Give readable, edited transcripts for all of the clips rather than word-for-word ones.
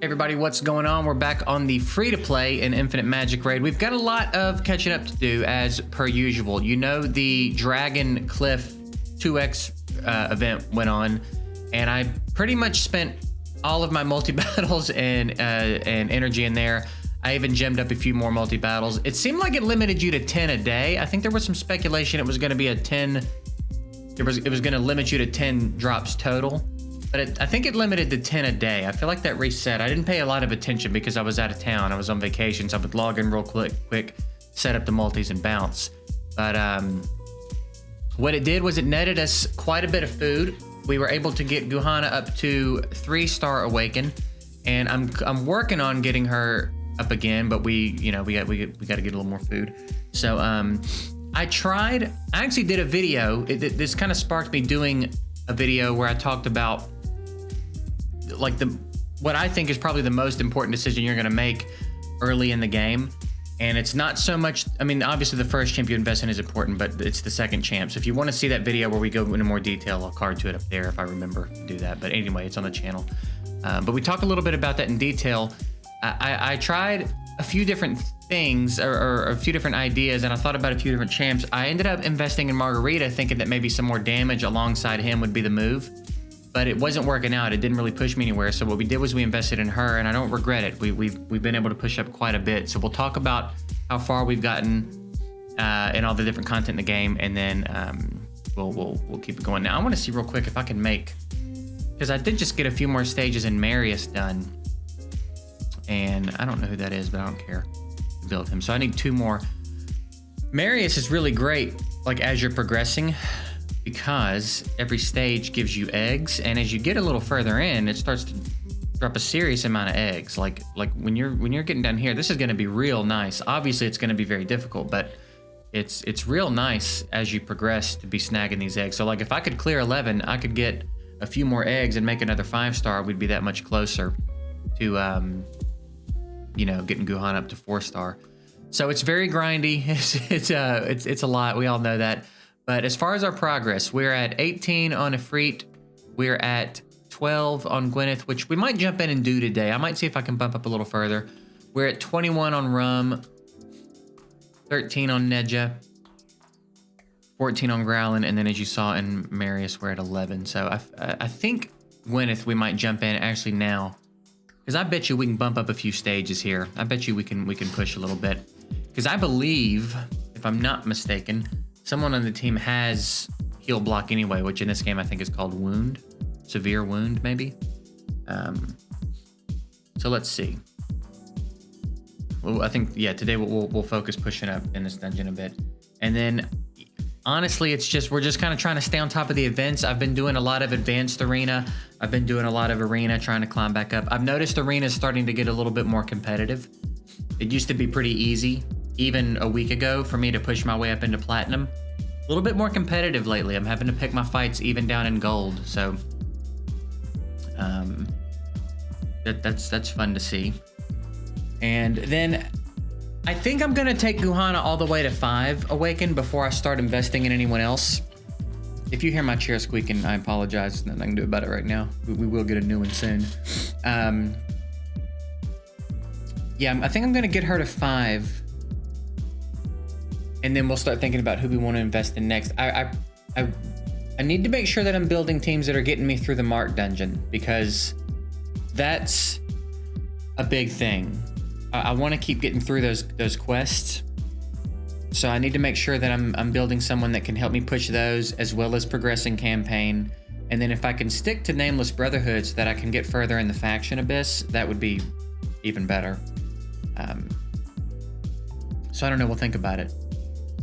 Everybody, what's going on? We're back on the free-to-play and Infinite Magic raid. We've got a lot of catching up to do as per usual. You know, the Dragon Cliff 2x event went on, and I pretty much spent all of my multi-battles and energy in there. I even gemmed up a few more multi-battles. It seemed like it limited you to 10 a day. I think there was some speculation it was going to be a 10. It was going to limit you to 10 drops total. But I think it limited to 10 a day. I feel like that reset. I didn't pay a lot of attention because I was out of town. I was on vacation, so I would log in real quick, set up the multis and bounce. But what it did was it netted us quite a bit of food. We were able to get Guhana up to 3-star awaken, and I'm working on getting her up again. But we got to get a little more food. So I actually did a video. This kind of sparked me doing a video where I talked about like what I think is probably the most important decision you're going to make early in the game. And it's not so much, I mean, obviously the first champ you invest in is important, but it's the second champ. So if you want to see that video where we go into more detail, I'll card to it up there if I remember to do that. But anyway, it's on the channel. But we talk a little bit about that in detail. I tried a few different things or a few different ideas, and I thought about a few different champs. I ended up investing in Margarita, thinking that maybe some more damage alongside him would be the move. But it wasn't working out. It didn't really push me anywhere. So what we did was we invested in her, and I don't regret it. We've been able to push up quite a bit. So we'll talk about how far we've gotten and all the different content in the game, and then we'll keep it going. Now I want to see real quick if I can make, because I did just get a few more stages in Marius done, and I don't know who that is, but I don't care. Build him. So I need 2 more. Marius is really great, like as you're progressing, because every stage gives you eggs, and as you get a little further in, it starts to drop a serious amount of eggs. Like when you're getting down here, this is going to be real nice. Obviously, it's going to be very difficult, but it's real nice as you progress to be snagging these eggs. So like if I could clear 11, I could get a few more eggs and make another 5-star. We'd be that much closer to getting Guhan up to 4-star. So it's very grindy. It's a lot. We all know that. But as far as our progress, we're at 18 on Ifrit. We're at 12 on Gwyneth, which we might jump in and do today. I might see if I can bump up a little further. We're at 21 on Rum, 13 on Nedja, 14 on Growlin, and then as you saw in Marius, we're at 11. So I think Gwyneth we might jump in actually now, because I bet you we can bump up a few stages here. I bet you we can push a little bit, because I believe, if I'm not mistaken, someone on the team has heal block anyway, which in this game I think is called wound, severe wound maybe. So let's see. Well, I think today we'll focus pushing up in this dungeon a bit, and then honestly we're just kind of trying to stay on top of the events. I've been doing a lot of advanced arena. I've been doing a lot of arena, trying to climb back up. I've noticed arena is starting to get a little bit more competitive. It used to be pretty easy, even a week ago, for me to push my way up into platinum. A little bit more competitive lately. I'm having to pick my fights even down in gold. So that's fun to see. And then I think I'm gonna take Guhana all the way to 5 awaken before I start investing in anyone else. If you hear my chair squeaking, I apologize. There's nothing I can do about it right now. We will get a new one soon. I think I'm gonna get her to 5. And then we'll start thinking about who we want to invest in next. I need to make sure that I'm building teams that are getting me through the Mark dungeon, because that's a big thing. I want to keep getting through those quests. So I need to make sure that I'm building someone that can help me push those, as well as progressing campaign. And then if I can stick to Nameless Brotherhood so that I can get further in the faction abyss, that would be even better. So I don't know. We'll think about it.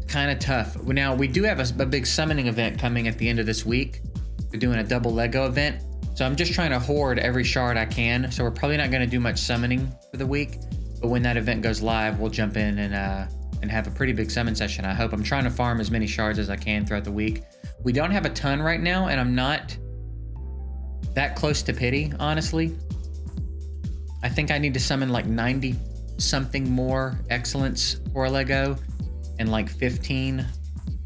Kind of tough. Now we do have a big summoning event coming at the end of this week. We're doing a double Lego event, so I'm just trying to hoard every shard I can. So we're probably not going to do much summoning for the week, but when that event goes live, we'll jump in and have a pretty big summon session. I hope. I'm trying to farm as many shards as I can throughout the week. We don't have a ton right now, and I'm not that close to pity, honestly. I think I need to summon like 90 something more excellence for a Lego, and like 15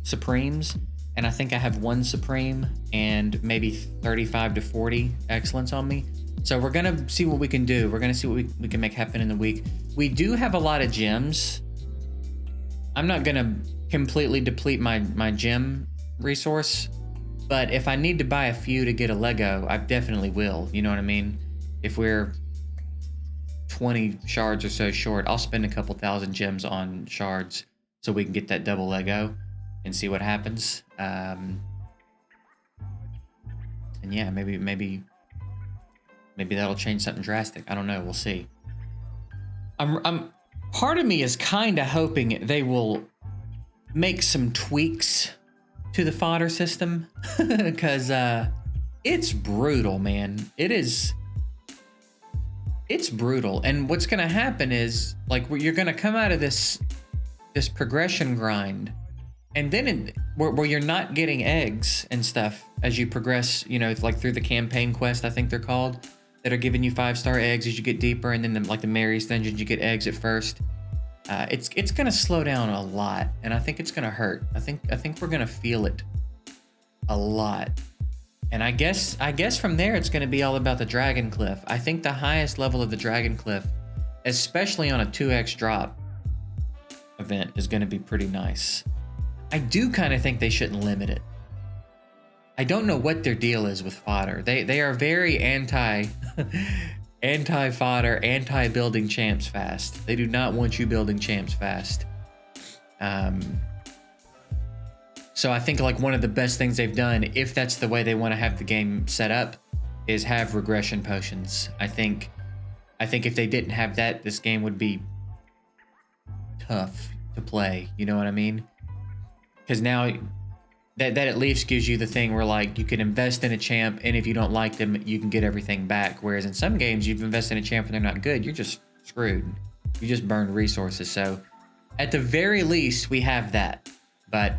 Supremes, and I think I have 1 Supreme and maybe 35 to 40 excellence on me. So we're gonna see what we can do. We're gonna see what we can make happen in the week. We do have a lot of gems. I'm not gonna completely deplete my gem resource, but if I need to buy a few to get a Lego, I definitely will. You know what I mean? If we're 20 shards or so short, I'll spend a couple thousand gems on shards so we can get that double Lego and see what happens. And yeah, maybe that'll change something drastic. I don't know. We'll see. I'm part of me is kind of hoping they will make some tweaks to the fodder system because it's brutal, man. It's brutal. And what's going to happen is like you're going to come out of this progression grind, and then where you're not getting eggs and stuff as you progress, you know, like through the campaign quest, I think they're called, that are giving you 5-star eggs as you get deeper, and then like the Mary's dungeons, you get eggs at first. It's gonna slow down a lot, and I think it's gonna hurt. I think we're gonna feel it a lot. And I guess from there it's gonna be all about the Dragon Cliff. I think the highest level of the Dragon Cliff, especially on a 2x drop event, is gonna be pretty nice. I do kind of think they shouldn't limit it. I don't know what their deal is with fodder. They are very anti fodder, anti building champs fast. They do not want you building champs fast. So I think like one of the best things they've done, if that's the way they want to have the game set up, is have regression potions. I think if they didn't have that, this game would be tough to play. You know what I mean? Because now that at least gives you the thing where like you can invest in a champ, and if you don't like them, you can get everything back. Whereas in some games, you've invested in a champ and they're not good, you're just screwed. You just burned resources. So at the very least, we have that. But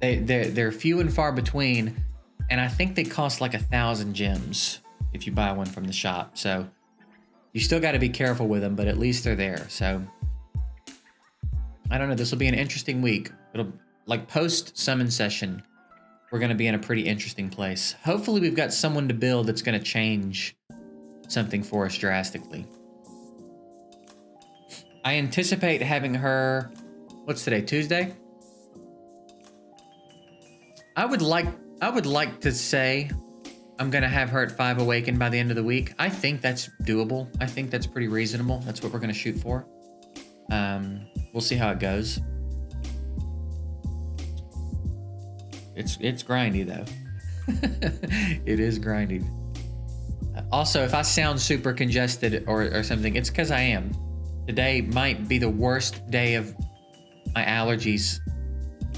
they're few and far between, and I think they cost like 1,000 gems if you buy one from the shop. So you still got to be careful with them, but at least they're there. So I don't know. This will be an interesting week. It'll like post summon session. We're going to be in a pretty interesting place. Hopefully we've got someone to build that's going to change something for us drastically. I anticipate having her, what's today, Tuesday? I would like to say I'm going to have her at 5 awakened by the end of the week. I think that's doable. I think that's pretty reasonable. That's what we're going to shoot for. We'll see how it goes. It's grindy though. It is grindy. Also, if I sound super congested or something, it's because I am. Today might be the worst day of my allergies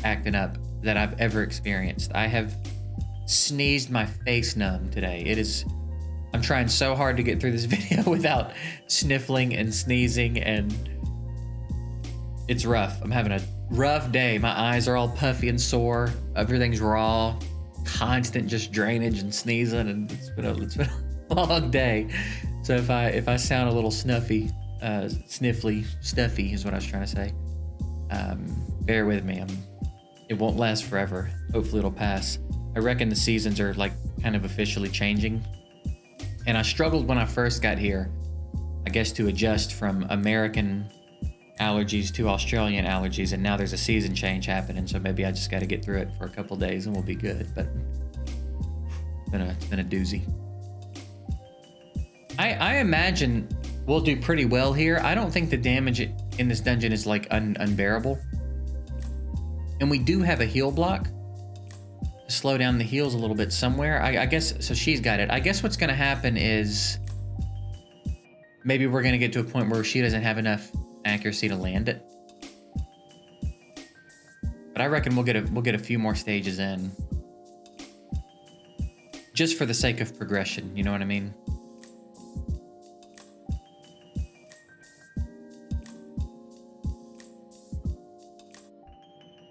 acting up that I've ever experienced. I have sneezed my face numb today. I'm trying so hard to get through this video without sniffling and sneezing, and it's rough. I'm having a rough day. My eyes are all puffy and sore. Everything's raw. Constant just drainage and sneezing, and it's been a long day. So if I sound a little sniffly, stuffy is what I was trying to say. Bear with me. It won't last forever. Hopefully it'll pass. I reckon the seasons are like kind of officially changing. And I struggled when I first got here, I guess, to adjust from American allergies to Australian allergies, and now there's a season change happening, so maybe I just got to get through it for a couple days and we'll be good. But it's been a doozy. I imagine we'll do pretty well here. I don't think the damage in this dungeon is like unbearable. And we do have a heal block to slow down the heals a little bit somewhere. I guess, so she's got it. I guess what's going to happen is maybe we're going to get to a point where she doesn't have enough accuracy to land it. But I reckon we'll get a few more stages in, just for the sake of progression. You know what I mean?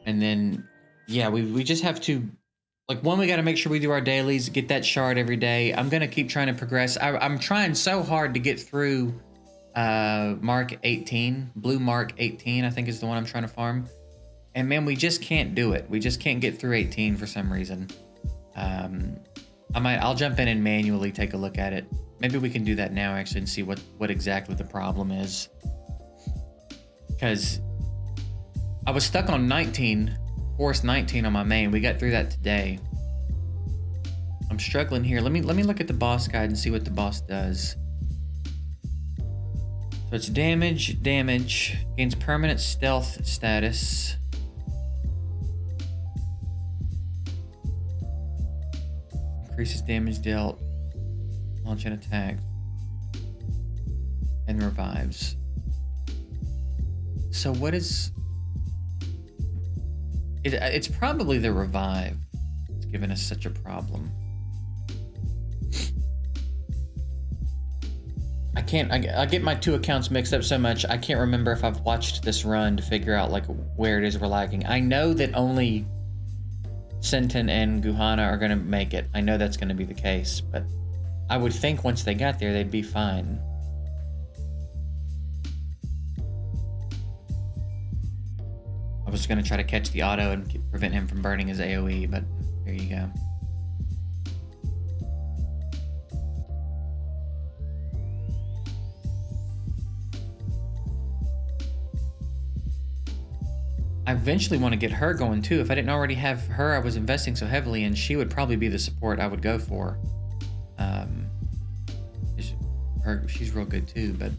And then, yeah, we just have to, like, one, we got to make sure we do our dailies, get that shard every day. I'm going to keep trying to progress. I'm trying so hard to get through Mark 18, Blue Mark 18, I think is the one I'm trying to farm. And man, we just can't do it. We just can't get through 18 for some reason. I'll jump in and manually take a look at it. Maybe we can do that now actually and see what exactly the problem is. Because I was stuck on 19, Forest 19 on my main. We got through that today. I'm struggling here. Let me look at the boss guide and see what the boss does. So it's damage, gains permanent stealth status. Increases damage dealt, launch an attack, and revives. So what is... It's probably the revive. It's given us such a problem. I get my two accounts mixed up so much, I can't remember if I've watched this run to figure out like where it is we're lagging. I know that only Senton and Guhana are gonna make it. I know that's gonna be the case, but I would think once they got there, they'd be fine. I was gonna try to catch the auto and prevent him from burning his AoE, but there you go. I eventually want to get her going too. If I didn't already have her, I was investing so heavily in, she would probably be the support I would go for. She's real good too, but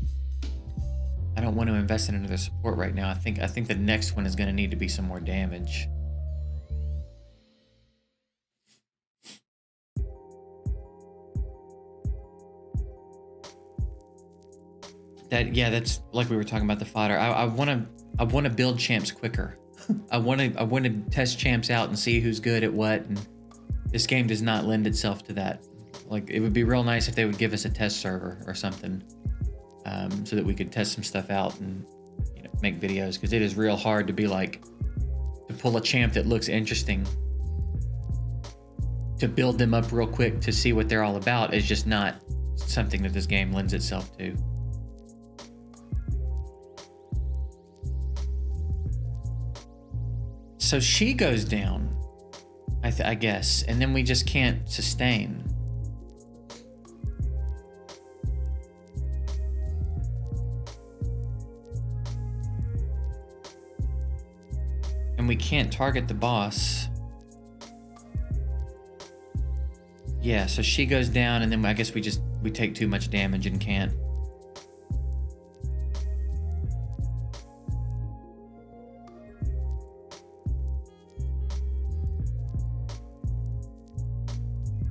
I don't want to invest in another support right now. I think the next one is going to need to be some more damage. That's like we were talking about the fodder. I want to build champs quicker. I want to test champs out and see who's good at what, and this game does not lend itself to that. Like, it would be real nice if they would give us a test server or something, so that we could test some stuff out and, you know, make videos, because it is real hard to be like, to pull a champ that looks interesting, to build them up real quick to see what they're all about is just not something that this game lends itself to. So she goes down, I guess, and then we just can't sustain. And we can't target the boss. Yeah, so she goes down, and then I guess we take too much damage and can't.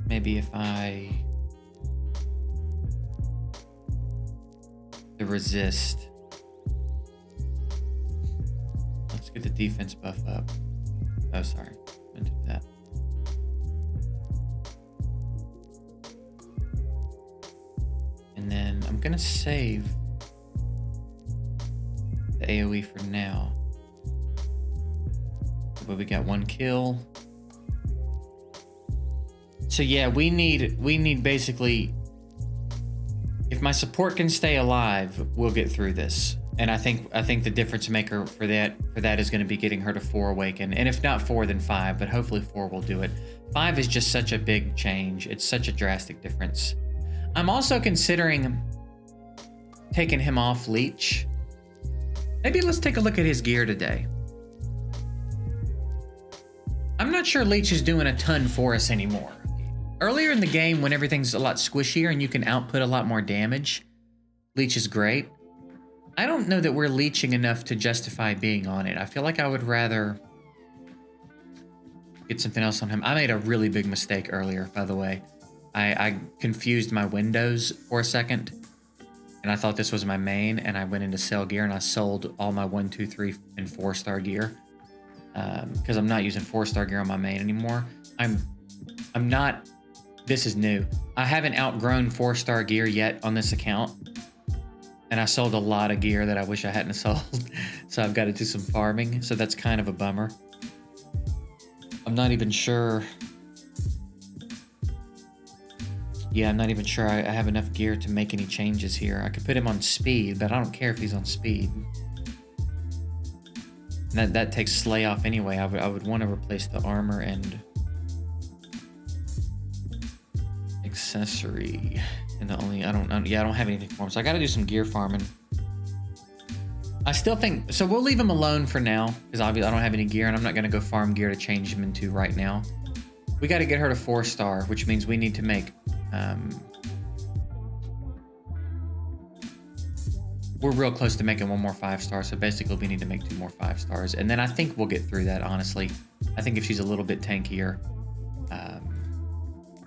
Maybe if the resist. Let's get the defense buff up. Oh, sorry. Meant to do that. And then I'm gonna save the AoE for now. But we got one kill. So yeah, we need basically, if my support can stay alive, we'll get through this. And I think the difference maker for that is going to be getting her to 4 awaken, and if not 4, then 5. But hopefully 4 will do it. 5 is just such a big change. It's such a drastic difference. I'm also considering taking him off leech. Maybe let's take a look at his gear today. I'm not sure leech is doing a ton for us anymore. Earlier in the game, when everything's a lot squishier and you can output a lot more damage, leech is great. I don't know that we're leeching enough to justify being on it. I feel like I would rather get something else on him. I made a really big mistake earlier, by the way. I confused my windows for a second, and I thought this was my main, and I went into sell gear and I sold all my 1, 2, 3, and 4-star gear, because I'm not using 4-star gear on my main anymore. I'm not. This is new. I haven't outgrown 4-star gear yet on this account, and I sold a lot of gear that I wish I hadn't sold. So I've got to do some farming. So that's kind of a bummer. I'm not even sure. Yeah, I'm not even sure I have enough gear to make any changes here. I could put him on speed, but I don't care if he's on speed. That takes slay off anyway. I would want to replace the armor and accessory. And the only, I don't have anything for him. So I got to do some gear farming. I still think, so we'll leave him alone for now, because obviously I don't have any gear, and I'm not going to go farm gear to change him into right now. We got to get her to 4-star, which means we need to make, we're real close to making one more 5-star, so basically we need to make 2 more 5-stars, and then I think we'll get through that, honestly. I think if she's a little bit tankier,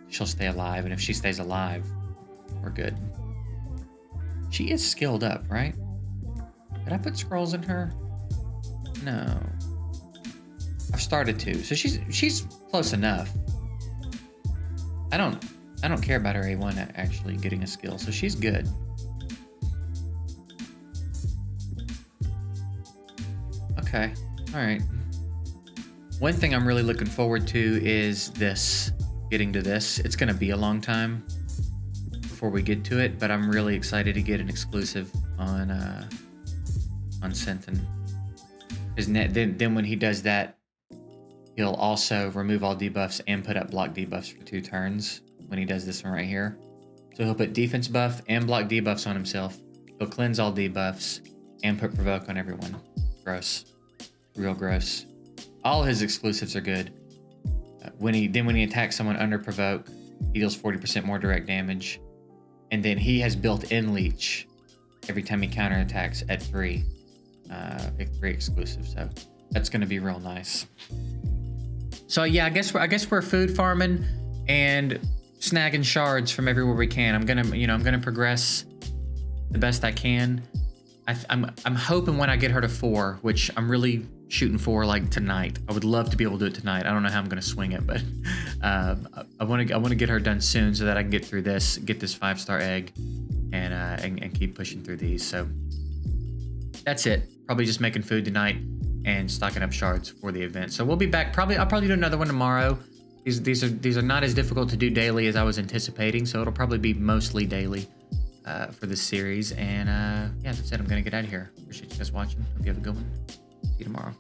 she'll stay alive, and if she stays alive, we're good. She is skilled up, right? Did I put scrolls in her? No. I've started to, so she's close enough. I don't care about her A1 actually getting a skill, so she's good. Okay, all right. One thing I'm really looking forward to is this, getting to this. It's gonna be a long time before we get to it, but I'm really excited to get an exclusive on Sentin. Because then when he does that, he'll also remove all debuffs and put up block debuffs for 2 turns when he does this one right here. So he'll put defense buff and block debuffs on himself. He'll cleanse all debuffs and put provoke on everyone. Gross. Real gross. All his exclusives are good. When he attacks someone under provoke, he deals 40% more direct damage. And then he has built-in leech every time he counterattacks at 3 exclusive, so that's going to be real nice. So yeah, I guess we're food farming and snagging shards from everywhere we can. I'm gonna progress the best I can. I'm hoping when I get her to 4, which I'm really shooting for like tonight. I would love to be able to do it tonight. I don't know how I'm gonna swing it, but I want to get her done soon so that I can get through this, get this 5-star egg, and keep pushing through these. So that's it. Probably just making food tonight and stocking up shards for the event. So we'll be back. I'll probably do another one tomorrow. These are not as difficult to do daily as I was anticipating, so it'll probably be mostly daily for this series. And yeah, that's it. I'm gonna get out of here. Appreciate you guys watching. Hope you have a good one. See you tomorrow.